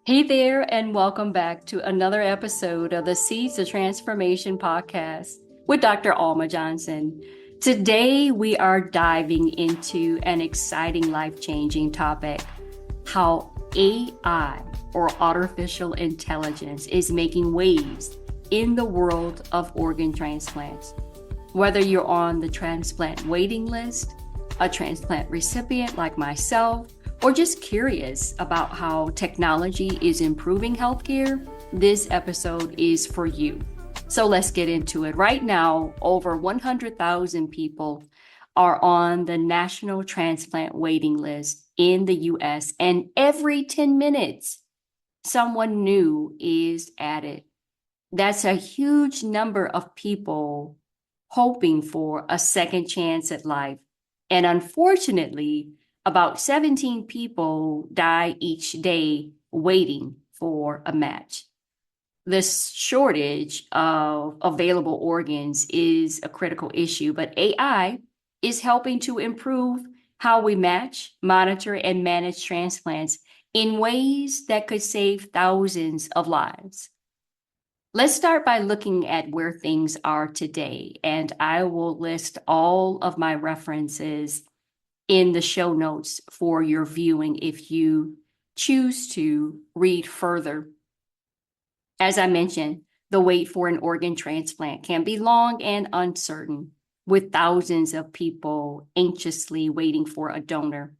Hey there, and welcome back to another episode of the Seeds of Transformation podcast with Dr. Allma Johnson. Today, we are diving into an exciting life changing topic: how AI, or artificial intelligence, is making waves in the world of organ transplants. Whether you're on the transplant waiting list, a transplant recipient like myself, or just curious about how technology is improving healthcare, this episode is for you. So let's get into it. Right now, over 100,000 people are on the national transplant waiting list in the US, and every 10 minutes, someone new is added. That's a huge number of people hoping for a second chance at life. And unfortunately, about 17 people die each day waiting for a match. This shortage of available organs is a critical issue, but AI is helping to improve how we match, monitor, and manage transplants in ways that could save thousands of lives. Let's start by looking at where things are today, and I will list all of my references in the show notes for your viewing if you choose to read further. As I mentioned, the wait for an organ transplant can be long and uncertain, with thousands of people anxiously waiting for a donor.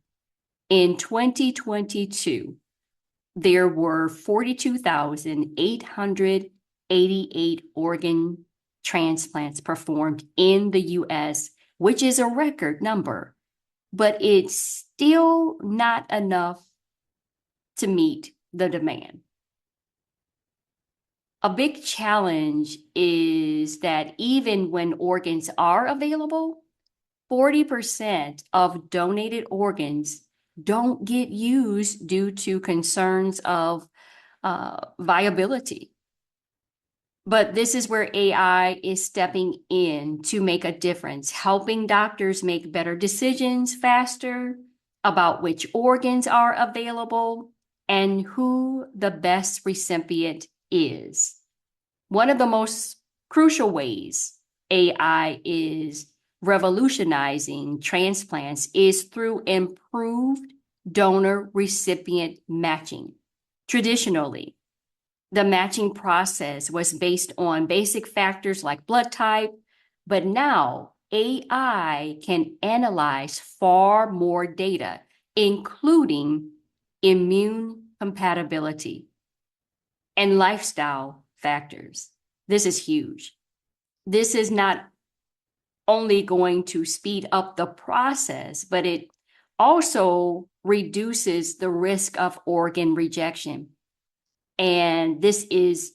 In 2022, there were 42,888 organ transplants performed in the US, which is a record number, but it's still not enough to meet the demand. A big challenge is that even when organs are available, 40% of donated organs don't get used due to concerns of viability. But this is where AI is stepping in to make a difference, helping doctors make better decisions faster about which organs are available and who the best recipient is. One of the most crucial ways AI is revolutionizing transplants is through improved donor-recipient matching. Traditionally, the matching process was based on basic factors like blood type, but now AI can analyze far more data, including immune compatibility and lifestyle factors. This is huge. This is not only going to speed up the process, but it also reduces the risk of organ rejection. And this is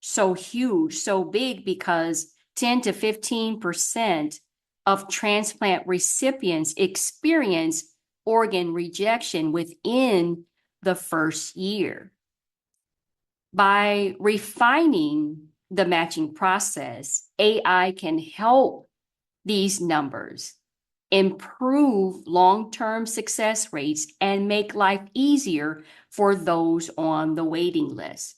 so huge, so big, because 10 to 15% of transplant recipients experience organ rejection within the first year. By refining the matching process, AI can help these numbers improve long-term success rates and make life easier for those on the waiting list.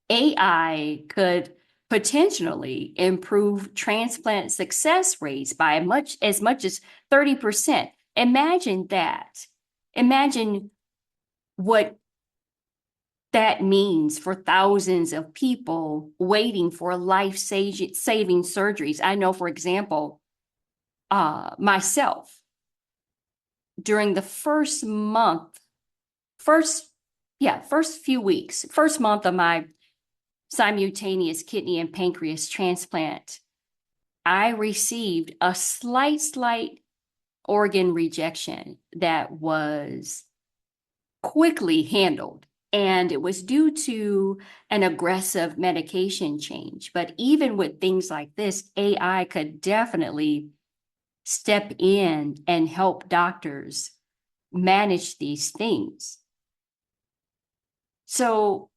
AI could potentially improve transplant success rates by as much as 30%. Imagine that. Imagine what that means for thousands of people waiting for life-saving surgeries. I know, for example, myself, during the first few weeks, first month of my simultaneous kidney and pancreas transplant, I received a slight organ rejection that was quickly handled. And it was due to an aggressive medication change. But even with things like this, AI could definitely step in and help doctors manage these things. So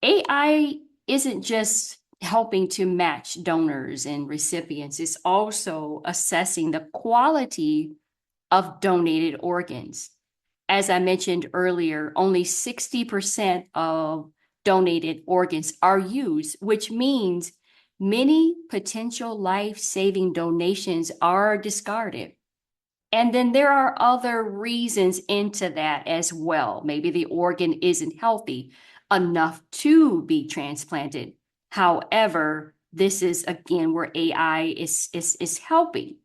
AI isn't just helping to match donors and recipients, it's also assessing the quality of donated organs. as I mentioned earlier, only 60% of donated organs are used, which means many potential life-saving donations are discarded. And then there are other reasons into that as well. Maybe the organ isn't healthy enough to be transplanted. However, this is again where AI is helping,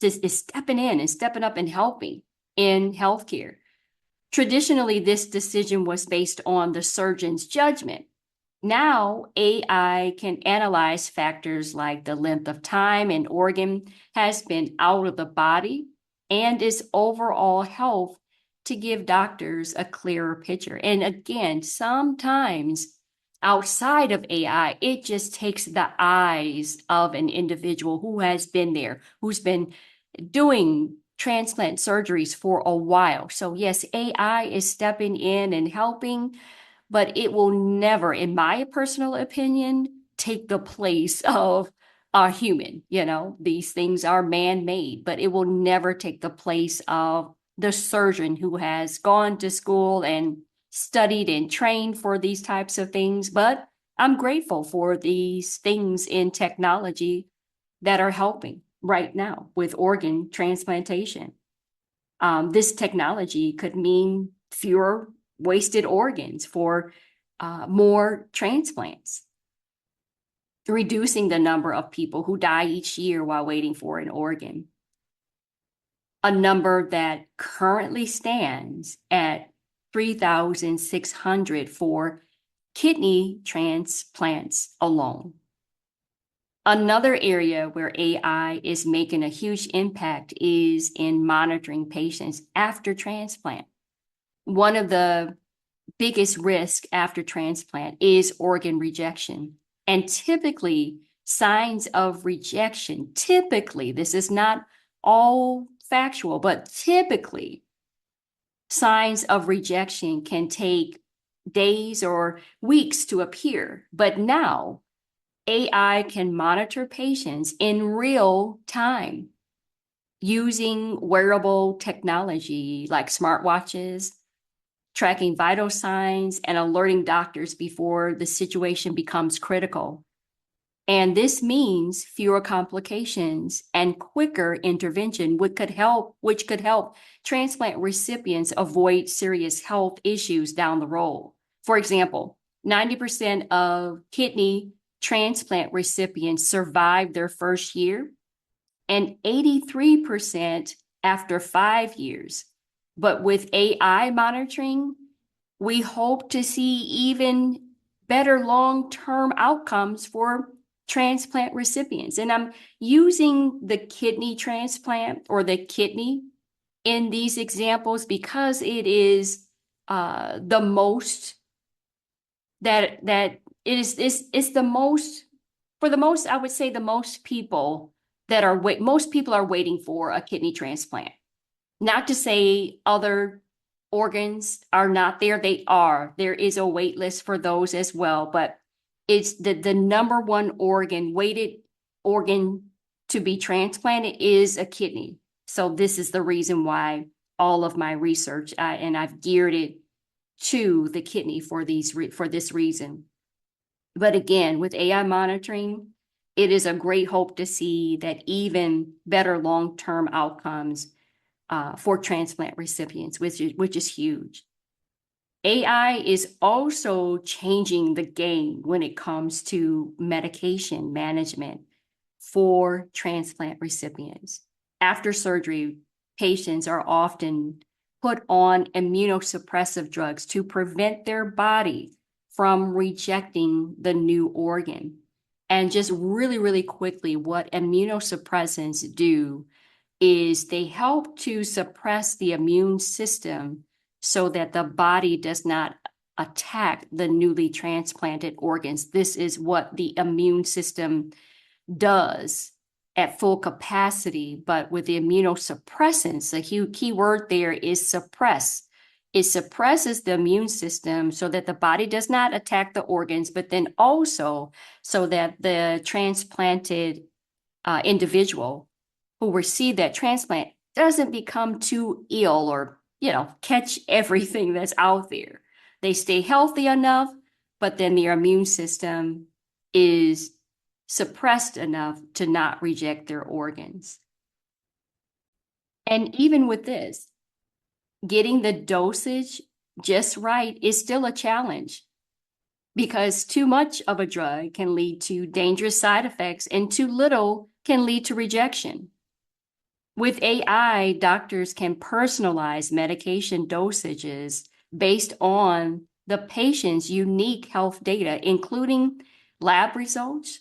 is stepping in and stepping up and helping in healthcare. Traditionally, this decision was based on the surgeon's judgment. Now, AI can analyze factors like the length of time an organ has been out of the body and its overall health to give doctors a clearer picture. And again, sometimes outside of AI, it just takes the eyes of an individual who has been there, who's been doing transplant surgeries for a while. So yes, AI is stepping in and helping, but it will never, in my personal opinion, take the place of a human. You know, these things are man-made, but it will never take the place of the surgeon who has gone to school and studied and trained for these types of things. But I'm grateful for these things in technology that are helping right now with organ transplantation. This technology could mean fewer wasted organs for more transplants, reducing the number of people who die each year while waiting for an organ. A number that currently stands at 3,600 for kidney transplants alone. Another area where AI is making a huge impact is in monitoring patients after transplant. One of the biggest risks after transplant is organ rejection. And typically, signs of rejection, this is not all factual, but typically, signs of rejection can take days or weeks to appear. But now, AI can monitor patients in real time using wearable technology like smartwatches, tracking vital signs, and alerting doctors before the situation becomes critical. And this means fewer complications and quicker intervention, which could help transplant recipients avoid serious health issues down the road. For example, 90% of kidney transplant recipients survive their first year and 83% after 5 years. But with AI monitoring, we hope to see even better long-term outcomes for transplant recipients. And I'm using the kidney transplant or the kidney in these examples because it is the most that it is it's the most, for the most, I would say the most people that are most people are waiting for a kidney transplant. Not to say other organs are not there. They are. There is a wait list for those as well, but it's the number one weighted organ to be transplanted is a kidney. So this is the reason why all of my research and I've geared it to the kidney for this reason. But again, with AI monitoring, it is a great hope to see that even better long-term outcomes for transplant recipients, which is huge. AI is also changing the game when it comes to medication management for transplant recipients. After surgery, patients are often put on immunosuppressive drugs to prevent their body from rejecting the new organ. And just really, really quickly, what immunosuppressants do is they help to suppress the immune system so that the body does not attack the newly transplanted organs. This is what the immune system does at full capacity, but with the immunosuppressants, the key word there is suppress. It suppresses the immune system so that the body does not attack the organs, but then also so that the transplanted individual who receive that transplant doesn't become too ill or catch everything that's out there. They stay healthy enough, but then their immune system is suppressed enough to not reject their organs. And even with this, getting the dosage just right is still a challenge because too much of a drug can lead to dangerous side effects and too little can lead to rejection. With AI, doctors can personalize medication dosages based on the patient's unique health data, including lab results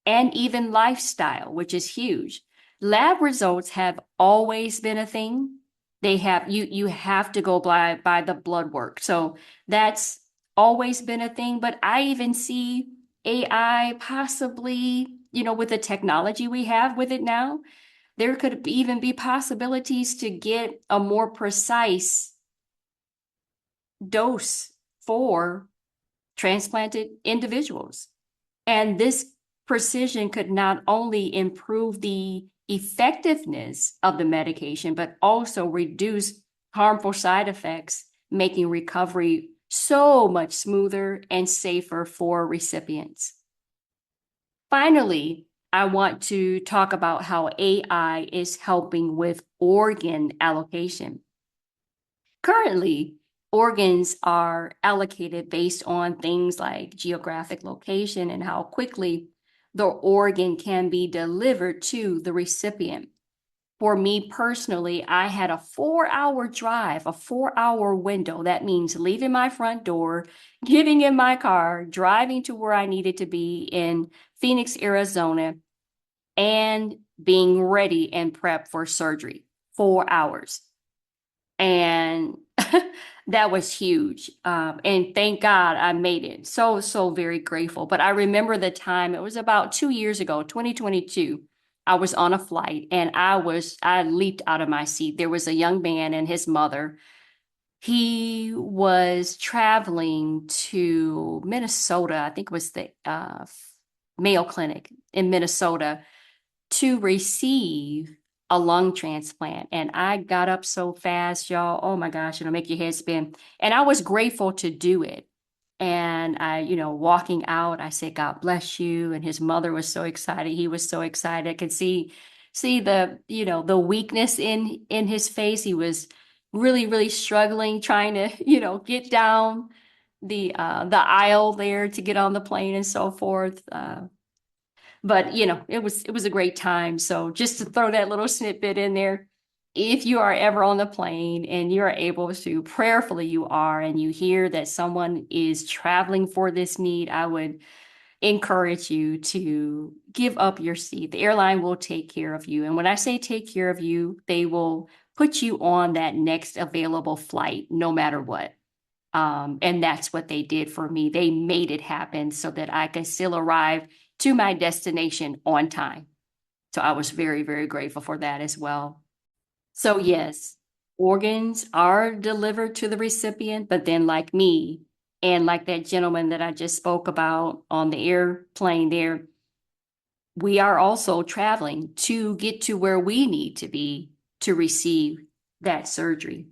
and even lifestyle, which is huge. Lab results have always been a thing. You have to go by the blood work. So that's always been a thing. But I even see AI possibly, with the technology we have with it now, there could even be possibilities to get a more precise dose for transplanted individuals. And this precision could not only improve the effectiveness of the medication, but also reduce harmful side effects, making recovery so much smoother and safer for recipients. Finally, I want to talk about how AI is helping with organ allocation. Currently, organs are allocated based on things like geographic location and how quickly the organ can be delivered to the recipient. For me personally, I had a 4-hour drive, a 4-hour window. That means leaving my front door, getting in my car, driving to where I needed to be in Phoenix, Arizona, and being ready and prepped for surgery. 4 hours. And that was huge. And thank God I made it. So, so very grateful. But I remember the time, it was about 2 years ago, 2022. I was on a flight and I leaped out of my seat. There was a young man and his mother. He was traveling to Minnesota. I think it was the Mayo Clinic in Minnesota to receive a lung transplant. And I got up so fast, y'all. Oh my gosh, it'll make your head spin. And I was grateful to do it. And I, walking out, I said, God bless you. And his mother was so excited. He was so excited. I could see the, the weakness in his face. He was really, really struggling, trying to, get down the aisle there to get on the plane and so forth. But it was a great time. So just to throw that little snippet in there, if you are ever on the plane and you're able to, prayerfully you are, and you hear that someone is traveling for this need, I would encourage you to give up your seat. The airline will take care of you. And when I say take care of you, they will put you on that next available flight, no matter what. And that's what they did for me. They made it happen so that I could still arrive to my destination on time. So I was very, very grateful for that as well. So, yes, organs are delivered to the recipient, but then, like me, and like that gentleman that I just spoke about on the airplane there, we are also traveling to get to where we need to be to receive that surgery.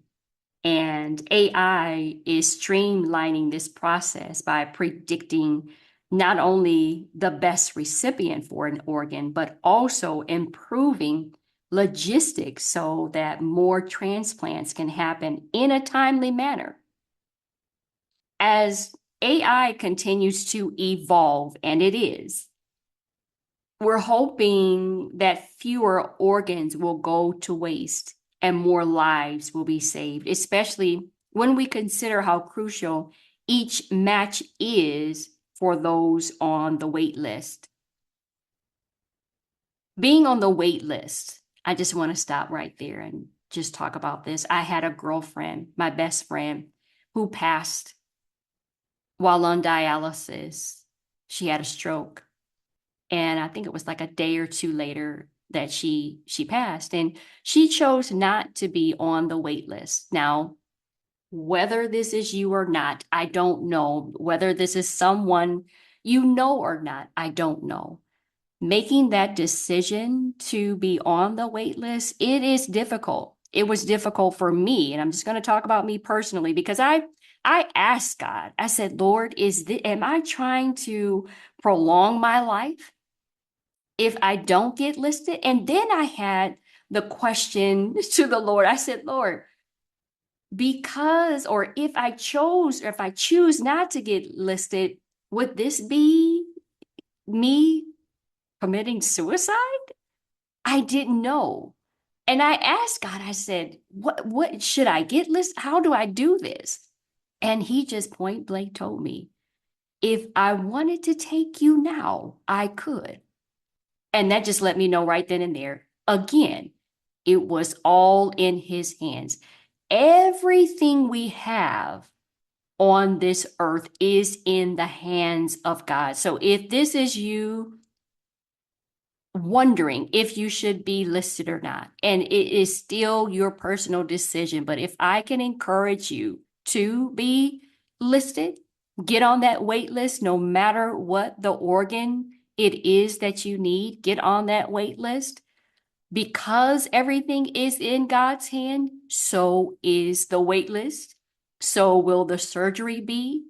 And AI is streamlining this process by predicting not only the best recipient for an organ, but also improving logistics so that more transplants can happen in a timely manner. As AI continues to evolve, and it is, we're hoping that fewer organs will go to waste and more lives will be saved, especially when we consider how crucial each match is for those on the wait list. Being on the wait list, I just want to stop right there and just talk about this. I had a girlfriend, my best friend, who passed while on dialysis. She had a stroke. And I think it was like a day or two later that she passed. And she chose not to be on the wait list. Now, whether this is you or not, I don't know. Whether this is someone you know or not, I don't know. Making that decision to be on the wait list, it is difficult. It was difficult for me. And I'm just going to talk about me personally because I asked God, I said, Lord, am I trying to prolong my life if I don't get listed? And then I had the question to the Lord. I said, Lord, because, or if I choose not to get listed, would this be me committing suicide? I didn't know. And I asked God, I said, what should I get listed? How do I do this? And he just point blank told me, if I wanted to take you now, I could. And that just let me know right then and there. Again, it was all in his hands. Everything we have on this earth is in the hands of God. So if this is you wondering if you should be listed or not, and it is still your personal decision, but if I can encourage you to be listed, get on that wait list, no matter what the organ it is that you need, get on that wait list. Because everything is in God's hand, so is the wait list. So will the surgery be.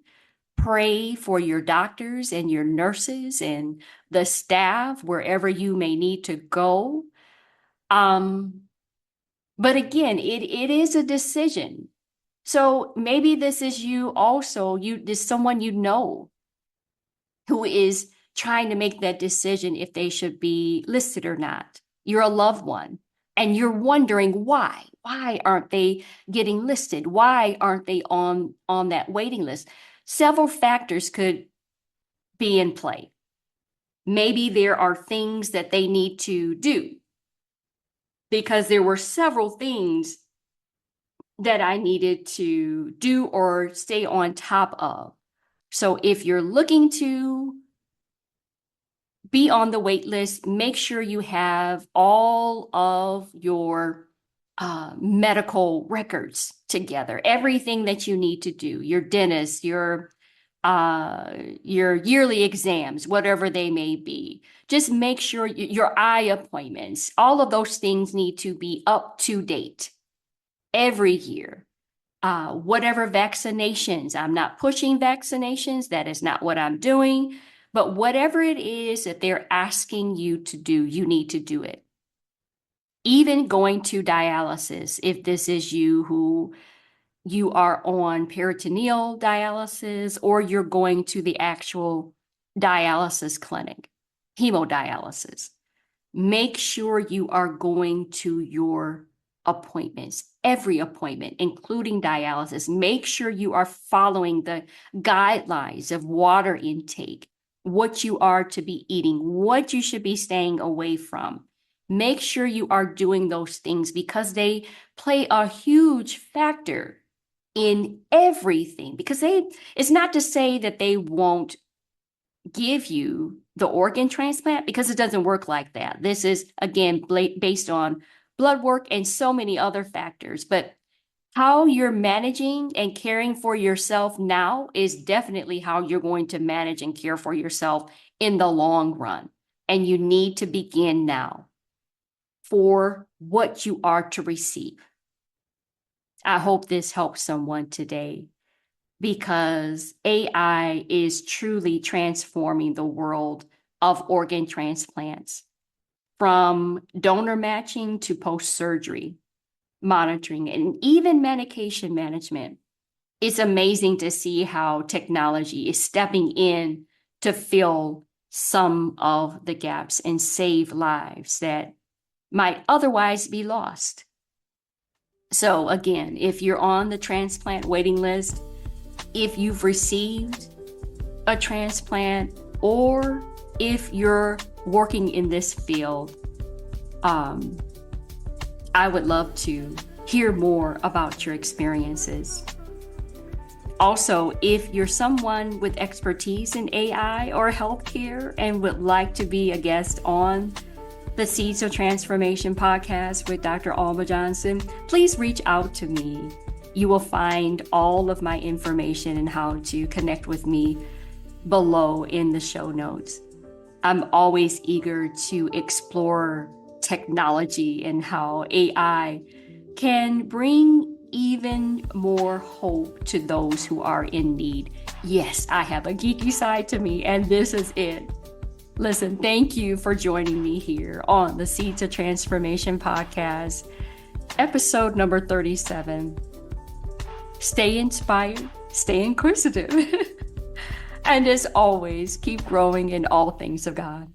Pray for your doctors and your nurses and the staff wherever you may need to go. Um, but again, it is a decision. So maybe this is you also, this someone you know who is trying to make that decision if they should be listed or not. You're a loved one and you're wondering why. Why aren't they getting listed? Why aren't they on that waiting list? Several factors could be in play. Maybe there are things that they need to do because there were several things that I needed to do or stay on top of. So if you're looking to be on the wait list, make sure you have all of your medical records together, everything that you need to do, your dentist, your yearly exams, whatever they may be. Just make sure your eye appointments, all of those things need to be up to date every year. Whatever vaccinations, I'm not pushing vaccinations. That is not what I'm doing. But whatever it is that they're asking you to do, you need to do it. Even going to dialysis, if this is you who you are on peritoneal dialysis or you're going to the actual dialysis clinic, hemodialysis, make sure you are going to your appointments, every appointment, including dialysis. Make sure you are following the guidelines of water intake, what you are to be eating, what you should be staying away from. Make sure you are doing those things because they play a huge factor in everything. Because it's not to say that they won't give you the organ transplant because it doesn't work like that. This is, again, based on blood work and so many other factors. But how you're managing and caring for yourself now is definitely how you're going to manage and care for yourself in the long run. And you need to begin now for what you are to receive. I hope this helps someone today, because AI is truly transforming the world of organ transplants, from donor matching to post-surgery monitoring and even medication management. It's amazing to see how technology is stepping in to fill some of the gaps and save lives that might otherwise be lost. So again, if you're on the transplant waiting list, if you've received a transplant, or if you're working in this field, I would love to hear more about your experiences. Also, if you're someone with expertise in AI or healthcare and would like to be a guest on the Seeds of Transformation podcast with Dr. Allma Johnson, please reach out to me. You will find all of my information and how to connect with me below in the show notes. I'm always eager to explore technology and how AI can bring even more hope to those who are in need. Yes, I have a geeky side to me, and this is it. Listen, thank you for joining me here on the Seeds of Transformation podcast, episode number 37. Stay inspired, stay inquisitive, and as always, keep growing in all things of God.